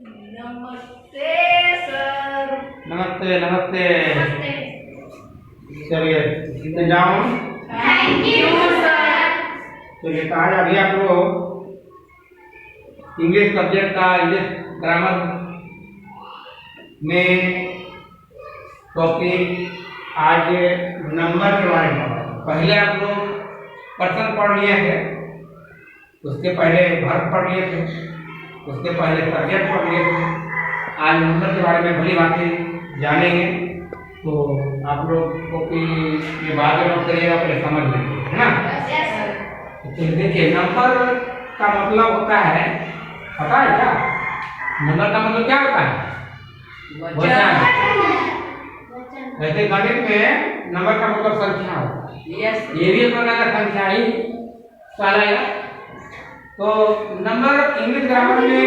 नमस्ते सर। नमस्ते नमस्ते। चलिए सीखते जाओ। Thank you sir. चलिए तो आज अभी आप लोग इंग्लिश सब्जेक्ट का इंग्लिश ग्रामर में टॉपिक आज नंबर के बारे में। पहले आप लोग पर्सन पढ़ लिए थे, उसके पहले वर्ब पढ़ लिए थे, उसके पहले सब्जेक्ट पढ़ लिए थे। आज नंबर के बारे में भली बातें जानेंगे, तो आप लोग कॉपी में बाद में नोट करिएगा, पहले समझ लीजिए, है ना। तो देखिए नंबर का मतलब होता है, पता है क्या नंबर का मतलब क्या होता है? वचन। वैसे गणित में नंबर का मतलब संख्या होता है। ये भी एक प्रकार का संख्या ही कहलाएगा। तो नंबर इंग्लिश ग्रामर में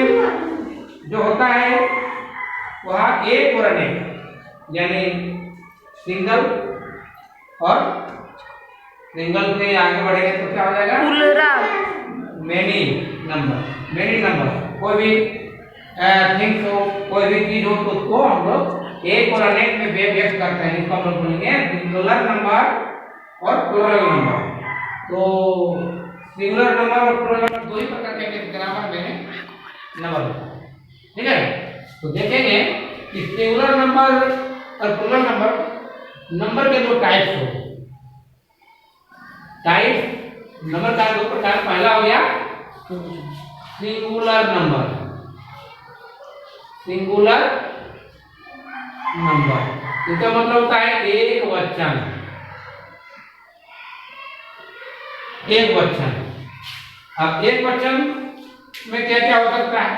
जो होता है वह एक और अनेक, यानी सिंगल और सिंगल से आगे बढ़ेंगे तो क्या हो जाएगा? Many number. मेनी नंबर कोई भी थिंग्स हो, कोई भी चीज हो, तो उसको हम लोग एक और अनेक में व्यक्त करते हैं। इसको हम लोग बोलेंगे सिंगुलर नंबर और प्लूरल नंबर। तो सिंगुलर नंबर और प्लूरल नंबर दो ही प्रकार के ग्रामर में नंबर होता है, ठीक है। तो देखेंगे कि सिंगुलर नंबर और प्लूरल नंबर के दो टाइप्स हो। टाइप नंबर का दो प्रकार, पहला हो गया सिंगुलर नंबर। सिंगुलर नंबर इसका मतलब होता है एक वचन। एक वचन। अब एक वचन में क्या क्या हो सकता है?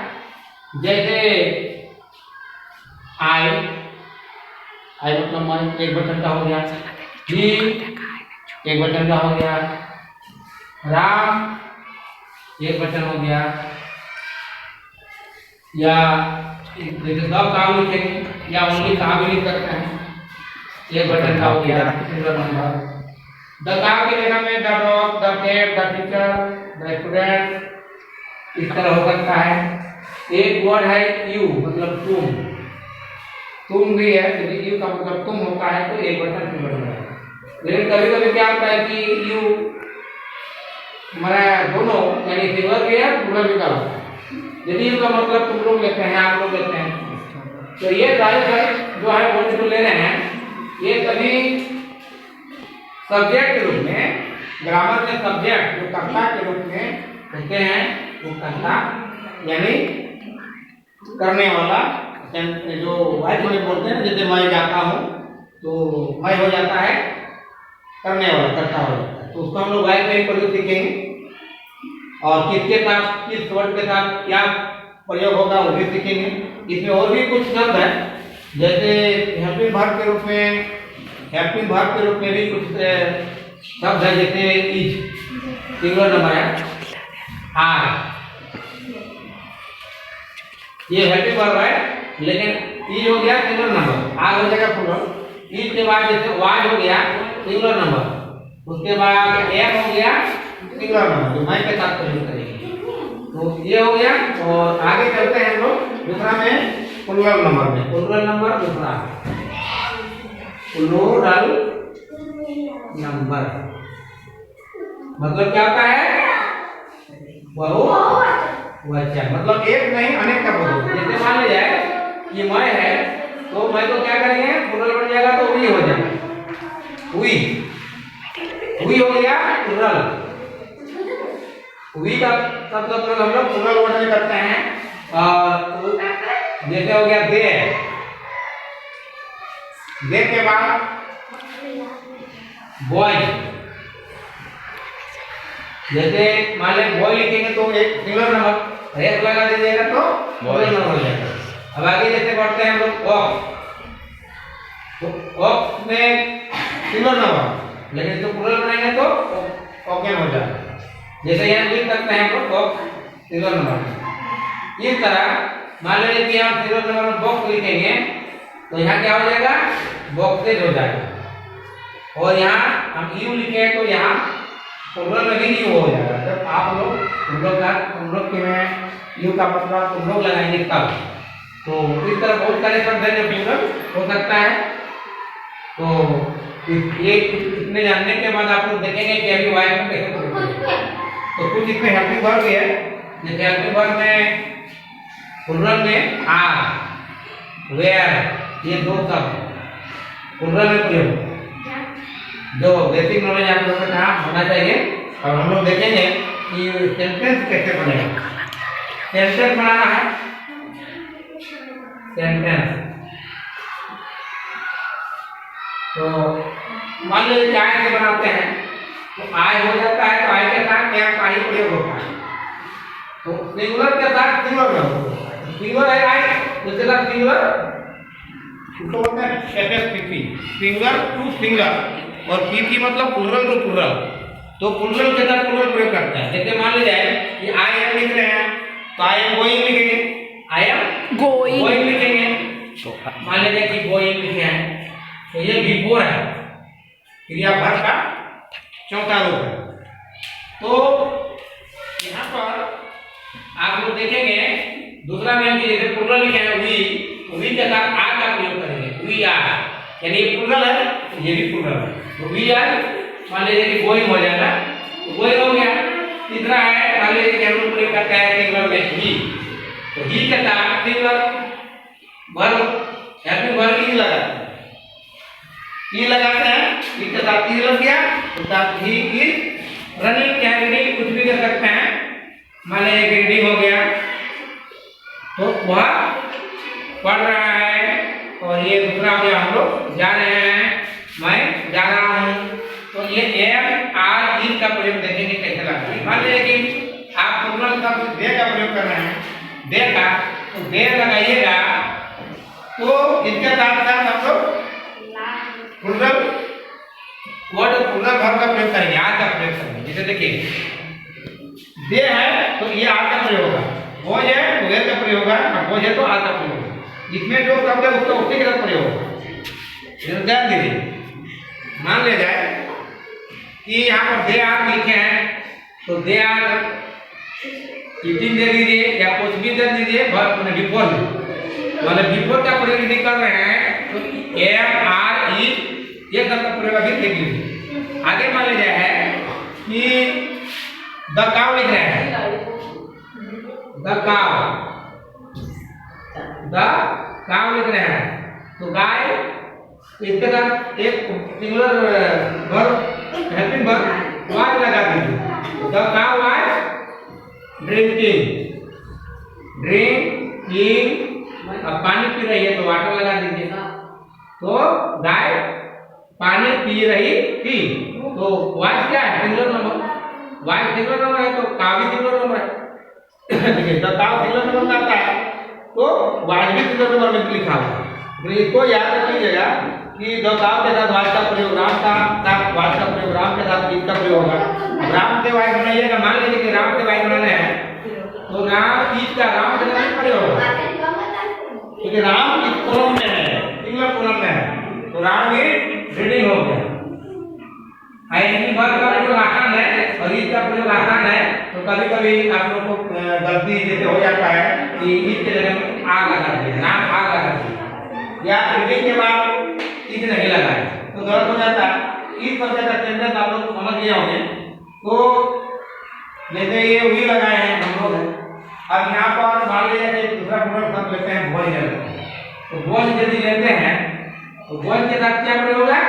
जैसे आई मतलब मैं एक वचन का हो गया, ही एक वचन का हो गया, राम एक वचन हो गया, या जैसे सब काम लिखेंगे या ओनली काम भी लिख सकते हैं, एक वचन का हो गया सिंगुलर नंबर। द काम की जगह में the dog, the cat, the teacher, the student, इस तरह हो सकता है। एक वर्ड है यू, मतलब तुम भी है, यदि यू का मतलब तुम होता है तो एक वचन सिंगुलर नंबर। लेकिन कभी कभी क्या होता है कि यू हमारा दोनों यानी सिंगुलर भी है प्लूरल भी होता है। यदि यू का मतलब तुम लोग लेते हैं, आप लोग लेते हैं, तो ये ज्यादातर जो है वर्ड जो ले रहे हैं ये सभी सब्जेक्ट के रूप में, ग्रामर में सब्जेक्ट जो कर्ता के रूप में होते हैं, वो कर्ता यानी करने वाला, जो वाइज में बोलते हैं, जैसे मैं जाता हूँ तो मैं हो जाता है करने वाला, कर्ता हो जाता है। तो उसको हम लोग वाइज में प्रयोग सीखेंगे, और किसके साथ किस वर्ड के साथ क्या प्रयोग होगा वो भी सीखेंगे। इसमें और भी कुछ शब्द है, जैसे हेल्पिंग वर्ब के रूप में, हेल्पिंग वर्ब के रूप में भी कुछ शब्द है, जैसे इज सिंगुलर नंबर है, आर ये हेल्पिंग वर्ब है, लेकिन इज हो गया सिंगुलर नंबर, आर हो जाएगा प्लूरल। इज के बाद जैसे वाज हो गया सिंगुलर नंबर, उसके बाद एम हो गया सिंगुलर नंबर, जो मैं के साथ प्रयोग करेंगे। तो ये हो गया, और आगे चलते हैं हम लोग दूसरा में प्लूरल नंबर में। प्लूरल नंबर दूसरा प्लूरल नंबर मतलब क्या होता है? बहुवचन, मतलब एक नहीं अनेक का बहुवचन। जैसे मान लिया जाए कि मैं है, तो मैं को क्या करेंगे प्लूरल बन जाएगा, तो वी हो जाएगा, वी हो गया प्लूरल। वी का मतलब हम लोग प्लूरल वर्ड में करते हैं। और जैसे हो गया दे के बाद बॉय, जैसे मान ले बॉय लिखेंगे तो एक सिंगुलर नंबर, एक लगा दीजिएगा तो प्लूरल नंबर हो जाएगा। अब आगे जैसे बढ़ते हैं हम लोग ऑफ, तो ऑफ में सिंगुलर नंबर, लेकिन जो प्लूरल बनाएंगे तो ऑक्टेन हो जाएगा। जैसे यहाँ लिख सकते हैं हम लोग बॉक्स सिंगुलर नंबर। इस तरह मान लीजिए कि हम सिंगुलर नंबर में बॉक्स लिखेंगे तो यहाँ क्या हो जाएगा? बॉक्सेज हो जाएगा। और यहाँ हम यू लिखे तो यहाँ प्लूरल में भी यू हो जाएगा। जब आप लोग तुम लोग के में यू का मतलब तुम लोग लगाएंगे तब तो इस तरह बहुत सारे शब्द हैं जो प्लूरल हो सकता है। तो ये इतने जानने के बाद आप लोग देखेंगे कि अभी वाई को कैसे प्रयोग करेंगे। तो कुछ इसमें हेल्पिंग वर्ब है, जैसे हेल्पिंग वर्ब में प्लूरल में आर, वेयर, ये दो शब्द प्लूरल में प्रयोग, जो बेसिक नॉलेज आप लोगों का होना चाहिए। और हम लोग देखेंगे कि सेंटेंस कैसे बनेगा। सेंटेंस बनाना है, सेंटेंस। तो मान लीजिए आय से बनाते हैं, तो आय हो जाता है, तो आय के साथ क्या का ही प्रयोग होता है। तो सिंगुलर के साथ सिंगुलर होता है, सिंगुलर है आय, उसके साथ सिंगुलर, उसको बोलते हैं एसएसपीपी, सिंगुलर टू सिंगुलर, और पीपी मतलब प्लूरल टू प्लूरल। तो प्लूरल के साथ प्लूरल प्रयोग करते हैं। जैसे मान लीजिए कि आई एम लिख रहे हैं, तो आई एम गोइंग लिखेंगे, आई एम गोइंग लिखेंगे। मान लीजिए कि गोइंग लिखे हैं, तो ये बिफोर है, क्रियापद का चौथा रूप है। तो यहाँ पर आप लोग देखेंगे दूसरा में जैसे प्लूरल लिखे हैं वी के साथ आर का प्रयोग करेंगे, वी आर, यानी ये प्लूरल है, ये भी प्लूरल है। तो वी आर मान लीजिए कि गोइंग हो जाएगा, तो गोइंग हो गया। तीसरा है मान लीजिए कि हम लोग प्रयोग करते हैं सिंगुलर में ही, तो ही के साथ सिंगुलर वर्ब या फिर वर्ब ही लगाते हैं, ही लगाते हैं, इसके साथ ही लग गया, तो साथ ही इज रनिंग, क्या रीडिंग, कुछ भी कर सकते हैं। मान लीजिए कि रीडिंग हो गया, तो वह पढ़ रहा है। और ये दूसरा हो गया, हम लोग जा रहे हैं, मैं जा रहा हूँ। तो ये एम आर इज का प्रयोग देखेंगे कैसे लगता है। मान लीजिए कि आप प्लूरल शब्द दे का प्रयोग कर रहे हैं, दे का, तो दे लगाइएगा, तो इसके साथ साथ हम लोग प्लूरल वर्ड प्लूरल वर्ब का प्रयोग करेंगे, आर का प्रयोग करेंगे। जैसे देखिए दे है, तो ये आर का प्रयोग होगा, बोझ है तो वे का प्रयोग होगा, और बोझ है तो आर का प्रयोग होगा। इसमें जो शब्द है उसका उसी के साथ प्रयोग होगा। ध्यान दीजिए, मान ले जाए कि यहाँ पर दे आर लिखे हैं, तो दे आर ईटिंग दे दीजिए या कुछ भी दे दीजिए, बिफोर मतलब बिफोर का प्रयोग यदि कर रहे हैं, तो एम आर ई ये सब का प्रयोग अभी देख लीजिए। आगे मान लीजिए है कि द काउ लिख रहे हैं, द काउ लिख रहे हैं, तो गाय, इसके साथ एक singular verb helping verb was लगा दीजिए। द काउ वाज ड्रिंकिंग, अब पानी पी रही है तो वाटर लगा दीजिए। तो गाय पानी पी रही थी, तो वाज क्या है, singular number, was singular number है, तो का भी सिंगुलर नंबर है। देखिए द काउ सिंगुलर नंबर का आता है, तो वाज भी सिंगुलर नंबर में लिखा हुआ है। तो इसको याद रखिएगा कि द काउ के साथ वाज का प्रयोग, राम का साथ वाज का प्रयोग, राम के साथ इज का प्रयोग होगा। राम से वाज बनाइएगा, मान लीजिए कि राम से वाज बनाना है, तो राम इज का राम के साथ प्रयोग होगा, क्योंकि राम इस कॉलम में है, सिंगुलर कॉलम में है, तो राम इज रीडिंग हो गया। आईएनजी वर्ब का प्रयोग आसान है और इज का प्रयोग आसान है। तो कभी कभी आप लोग को गलती जैसे हो जाता है कि इज के जगह में आग लगा दिया, नाम आग लगा दिया, या रीडिंग के बाद इज नहीं लगाया, तो गलत हो जाता है। इस तरह का सेंटेंस आप लोग समझ गए होंगे। तो जैसे ये वी लगाए हैं हम लोग, अब यहाँ पर मान लीजिए कि दूसरा प्लूरल शब्द लेते हैं, बोझ लेते हैं, तो बोझ यदि लेते हैं, तो बोझ के साथ क्या प्रयोग है,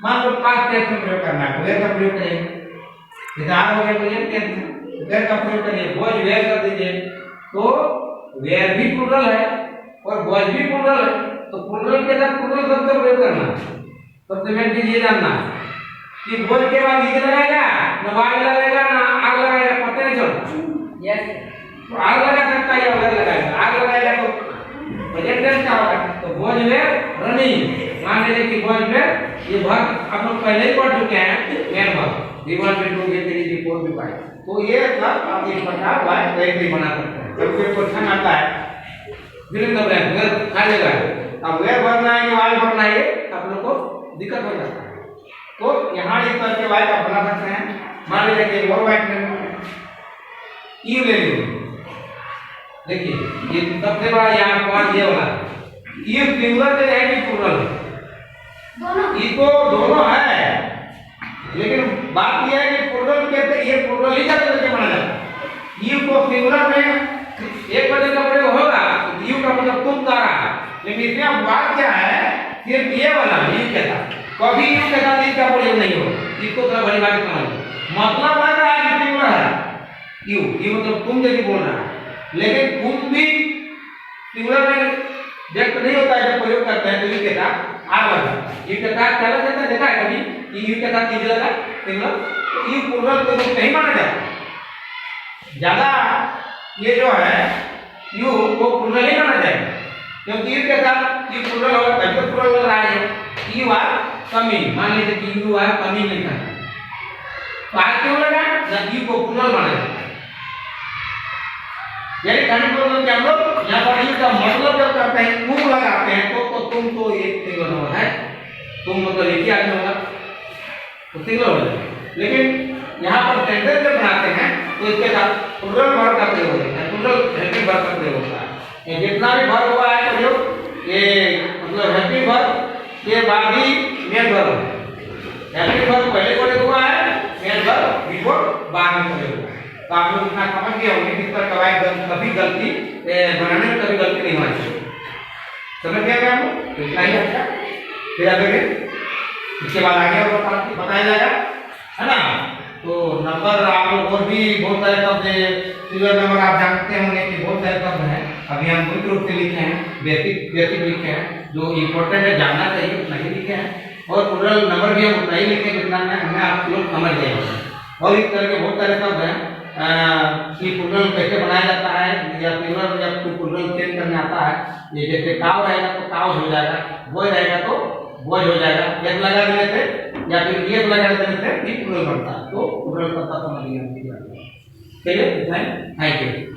मान लो पास्ट टेंस में प्रयोग करना है, वेयर का प्रयोग करेंगे। विधान हो गया तो ये टेंस, वेयर का प्रयोग करिए, बोझ वेयर कर दीजिए। तो वेयर भी प्लूरल है और बोझ भी प्लूरल है, तो प्लूरल के साथ प्लूरल शब्द का प्रयोग करना है। सबसे मेन चीज ये जानना कि बोझ के बाद इज लगाएगा, ना वाज लगाएगा, ना आग लगाएगा, पता नहीं चलता। यस, तो आग लगा सकता है या वाज लगाएगा, आग लगाएगा तो प्रेजेंट टेंस क्या होगा, तो बोझ वेयर रनिंग। मान लीजिए कि बोझ वेयर, ये वर्ब आप लोग पहले ही पढ़ चुके हैं, main verb V1 V2 V3 V4 V5। तो ये सब आप इस प्रकार वाइज वेयर बना सकते हैं। जब कोई क्वेश्चन आता है फिर तब वेयर खाली लगा, अब वेयर भरना है कि वाइज भरना है, आप लोग को दिक्कत हो जाता है। तो यहाँ इस तरह के वाइज आप बना सकते हैं। मान लीजिए कि और वाइज में ई ले लीजिए, देखिए ये सबसे बड़ा यहाँ पॉइंट ये वाला ये सिंगुलर है कि प्लूरल है? ये तो दोनों है, लेकिन बात यह है कि प्लूरल कहते ये प्लूरल ही का तरीके माना जाता है। यू को सिंगुलर में एक वजह का प्रयोग होगा, यू का मतलब तुम कर रहा है, लेकिन इसमें बात क्या है सिर्फ ये वाला यू के साथ, कभी यू के साथ इसका प्रयोग नहीं होगा। इसको थोड़ा बड़ी बात समझ मतलब लग रहा है कि सिंगुलर है यू मतलब तुम जैसे बोल रहा है, लेकिन तुम भी सिंगुलर में व्यक्त नहीं होता है। जब प्रयोग करते हैं तो यू के साथ आर लगा, यू के साथ चला जाता है, देखा है कभी कि यू के साथ चीज लगा सिंगुलर, तो यू प्लूरल को नहीं माना जाता। ज्यादा ये जो है यू को प्लूरल नहीं माना जाएगा, क्योंकि यू के साथ यू प्लूरल होगा तब तो प्लूरल लग रहा है। यू आर कमिंग, मान लीजिए कि यू आर कमिंग लिखा है तो आर क्यों लगा ना, यू को प्लूरल माना जाता है। यानी कंट्रोल के हम लोग यहाँ पर यू का मतलब जब करते हैं तुम लगाते हैं तो तुम तो एक सिंगल नंबर है, तुम मतलब एक ही आदमी होगा तो सिंगल हो जाएगा। लेकिन यहाँ पर सेंटेंस जब बनाते हैं तो इसके साथ प्लूरल वर्ब का प्रयोग होता है, प्लूरल हेल्पिंग वर्ब का प्रयोग होता है। ये जितना भी वर्ब हुआ है प्रयोग ये मतलब हेल्पिंग वर्ब के बाद ही मेन वर्ब है। हेल्पिंग वर्ब पहले प्रयोग हुआ है, मेन वर्ब बिफोर बाद में प्रयोग हुआ है। तो आप लोग इतना समझ गए होंगे कि इस पर कभी गलती बनाने में कभी गलती नहीं होनी चाहिए। समझ गया क्या आपको? इतना ही अच्छा फिर आगे इसके बाद आगे और बताया जाएगा, है ना। तो नंबर आप लोग और भी बहुत सारे शब्द सिंगुलर नंबर आप जानते होंगे कि बहुत सारे शब्द हैं। अभी हम मुख्य रूप से लिखे हैं, बेसिक लिखे हैं, जो इम्पोर्टेंट है जानना चाहिए उतना ही लिखे हैं, और प्लूरल नंबर भी हम उतना ही लिखे जितना हमें आप लोग समझ गए हैं। और इस तरह के बहुत सारे शब्द हैं कि प्लूरल कैसे बनाया जाता है, या प्लूरल जब प्लूरल चेंज करने आता है, ये जैसे काव रहेगा तो काव हो जाएगा, बॉय रहेगा तो बॉय हो जाएगा, एक लगा देने से या फिर एक लगा देने से भी प्लूरल बनता है। तो प्लूरल करता समझ लिया। चलिए थैंक यू।